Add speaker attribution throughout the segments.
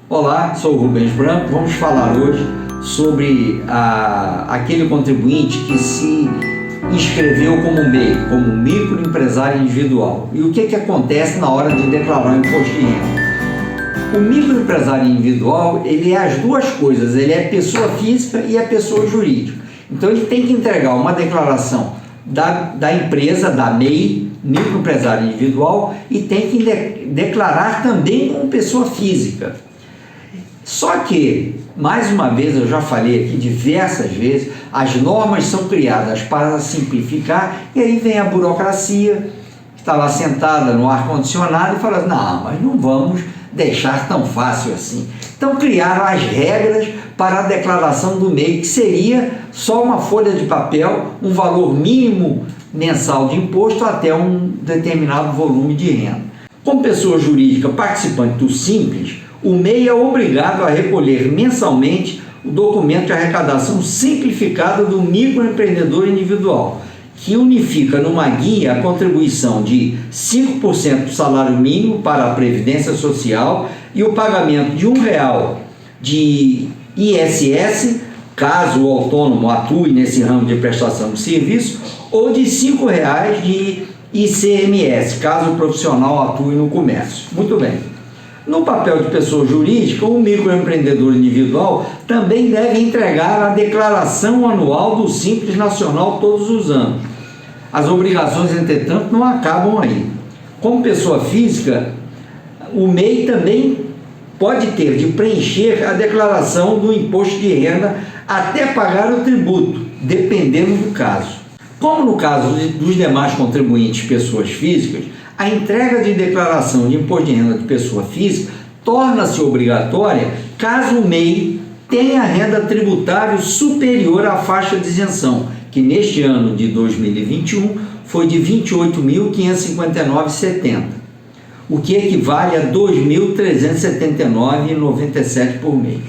Speaker 1: Olá, sou o Rubens Branco. Vamos falar hoje sobre aquele contribuinte que se inscreveu como MEI, como microempresário individual. E o que acontece na hora de declarar o imposto de renda? O microempresário individual, ele é as duas coisas, ele é pessoa física e é pessoa jurídica. Então ele tem que entregar uma declaração da empresa, da MEI, microempresário individual, e tem que declarar também como pessoa física. Só que, mais uma vez, eu já falei aqui diversas vezes, as normas são criadas para simplificar, e aí vem a burocracia, que está lá sentada no ar-condicionado e fala, não, mas não vamos deixar tão fácil assim. Então criaram as regras para a declaração do MEI, que seria só uma folha de papel, um valor mínimo mensal de imposto até um determinado volume de renda. Como pessoa jurídica participante do Simples, o MEI é obrigado a recolher mensalmente o documento de arrecadação simplificada do microempreendedor individual, que unifica numa guia a contribuição de 5% do salário mínimo para a Previdência Social e o pagamento de R$1 de ISS, caso o autônomo atue nesse ramo de prestação de serviço, ou de R$5 de ICMS, caso o profissional atue no comércio. Muito bem. No papel de pessoa jurídica, o microempreendedor individual também deve entregar a declaração anual do Simples Nacional todos os anos. As obrigações, entretanto, não acabam aí. Como pessoa física, o MEI também pode ter de preencher a declaração do imposto de renda até pagar o tributo, dependendo do caso. Como no caso dos demais contribuintes pessoas físicas, a entrega de declaração de imposto de renda de pessoa física torna-se obrigatória caso o MEI tenha renda tributável superior à faixa de isenção, que neste ano de 2021 foi de R$ 28.559,70, o que equivale a R$ 2.379,97 por mês.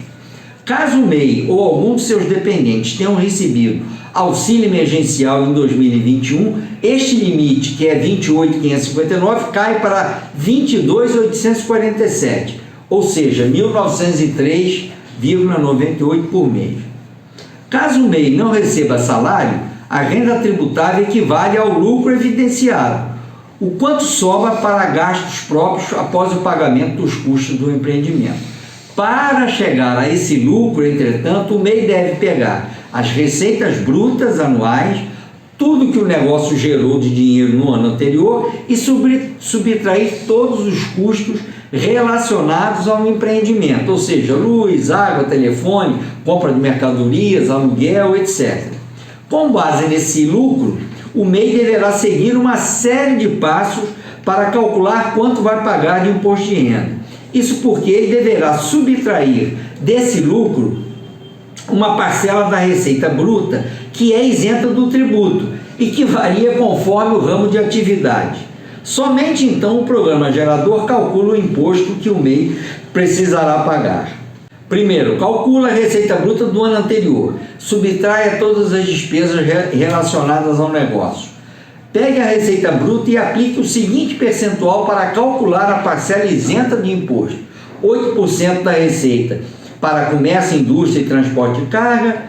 Speaker 1: Caso o MEI ou algum de seus dependentes tenham recebido auxílio emergencial em 2021, este limite, que é R$ 28.559, cai para R$ 22.847, ou seja, R$ 1.903,98 por mês. Caso o MEI não receba salário, a renda tributável equivale ao lucro evidenciado, o quanto sobra para gastos próprios após o pagamento dos custos do empreendimento. Para chegar a esse lucro, entretanto, o MEI deve pegar as receitas brutas anuais, tudo que o negócio gerou de dinheiro no ano anterior e subtrair todos os custos relacionados ao empreendimento, ou seja, luz, água, telefone, compra de mercadorias, aluguel, etc. Com base nesse lucro, o MEI deverá seguir uma série de passos para calcular quanto vai pagar de imposto de renda. Isso porque ele deverá subtrair desse lucro uma parcela da receita bruta que é isenta do tributo e que varia conforme o ramo de atividade. Somente então o programa gerador calcula o imposto que o MEI precisará pagar. Primeiro, calcula a receita bruta do ano anterior, subtraia todas as despesas relacionadas ao negócio. Pegue a receita bruta e aplique o seguinte percentual para calcular a parcela isenta de imposto: 8% da receita para comércio, indústria e transporte de carga,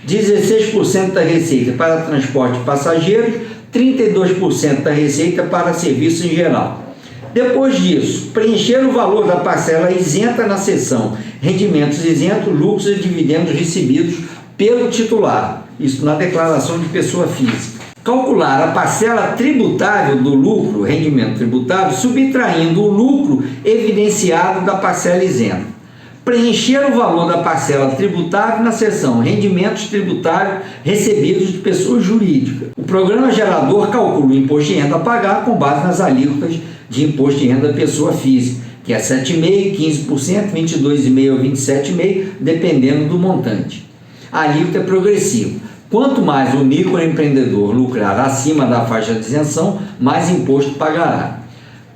Speaker 1: 16% da receita para transporte de passageiros, 32% da receita para serviços em geral. Depois disso, preencher o valor da parcela isenta na seção rendimentos isentos, lucros e dividendos recebidos pelo titular, isso na declaração de pessoa física. Calcular a parcela tributável do lucro, rendimento tributável, subtraindo o lucro evidenciado da parcela isenta. Preencher o valor da parcela tributável na seção rendimentos tributários recebidos de pessoa jurídica. O programa gerador calcula o imposto de renda a pagar com base nas alíquotas de imposto de renda da pessoa física, que é 7,5%, 15%, 22,5% ou 27,5%, dependendo do montante. A alíquota é progressiva. Quanto mais o microempreendedor lucrar acima da faixa de isenção, mais imposto pagará.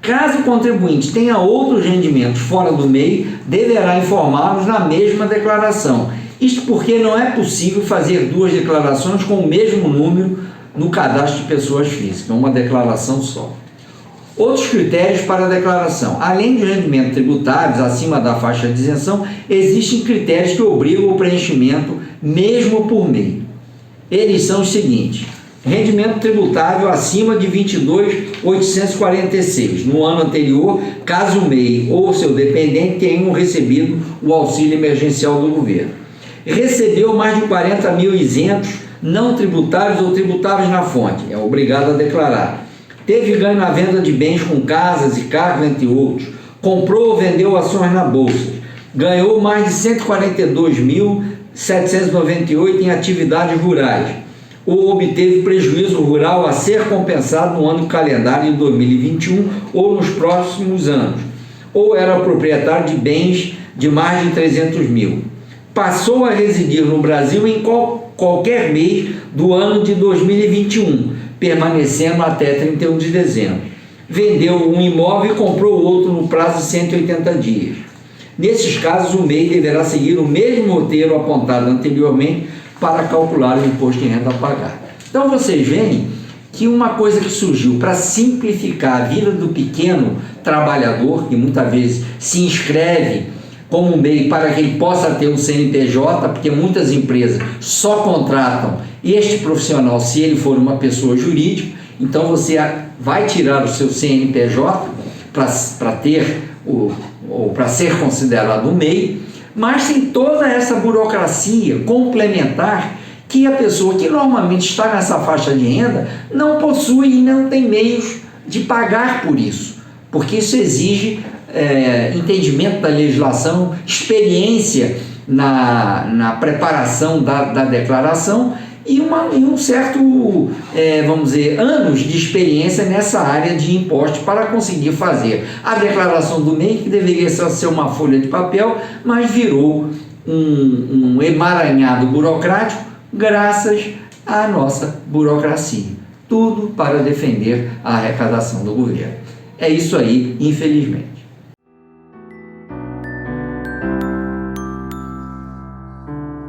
Speaker 1: Caso o contribuinte tenha outros rendimentos fora do MEI, deverá informá-los na mesma declaração. Isto porque não é possível fazer duas declarações com o mesmo número no cadastro de pessoas físicas, uma declaração só. Outros critérios para a declaração. Além de rendimentos tributáveis acima da faixa de isenção, existem critérios que obrigam o preenchimento mesmo por MEI. Eles são os seguintes: rendimento tributável acima de 22.846 no ano anterior, caso o MEI ou seu dependente tenham recebido o auxílio emergencial do governo. Recebeu mais de 40 mil isentos não tributáveis ou tributáveis na fonte, é obrigado a declarar. Teve ganho na venda de bens com casas e carros, entre outros. Comprou ou vendeu ações na bolsa. Ganhou mais de 142.798 em atividades rurais. Ou obteve prejuízo rural a ser compensado no ano calendário de 2021 ou nos próximos anos. Ou era proprietário de bens de mais de 300 mil. Passou a residir no Brasil em qualquer mês do ano de 2021, permanecendo até 31 de dezembro. Vendeu um imóvel e comprou outro no prazo de 180 dias. Nesses casos, o MEI deverá seguir o mesmo roteiro apontado anteriormente para calcular o imposto de renda a pagar. Então, vocês veem que uma coisa que surgiu para simplificar a vida do pequeno trabalhador, que muitas vezes se inscreve como MEI para que ele possa ter um CNPJ, porque muitas empresas só contratam este profissional se ele for uma pessoa jurídica. Então você vai tirar o seu CNPJ para ter ou para ser considerado MEI, mas tem toda essa burocracia complementar que a pessoa que normalmente está nessa faixa de renda não possui e não tem meios de pagar por isso, porque isso exige entendimento da legislação, experiência na preparação da declaração e um certo, vamos dizer, anos de experiência nessa área de impostos para conseguir fazer a declaração do MEI, que deveria só ser uma folha de papel, mas virou um emaranhado burocrático graças à nossa burocracia. Tudo para defender a arrecadação do governo. É isso aí, infelizmente.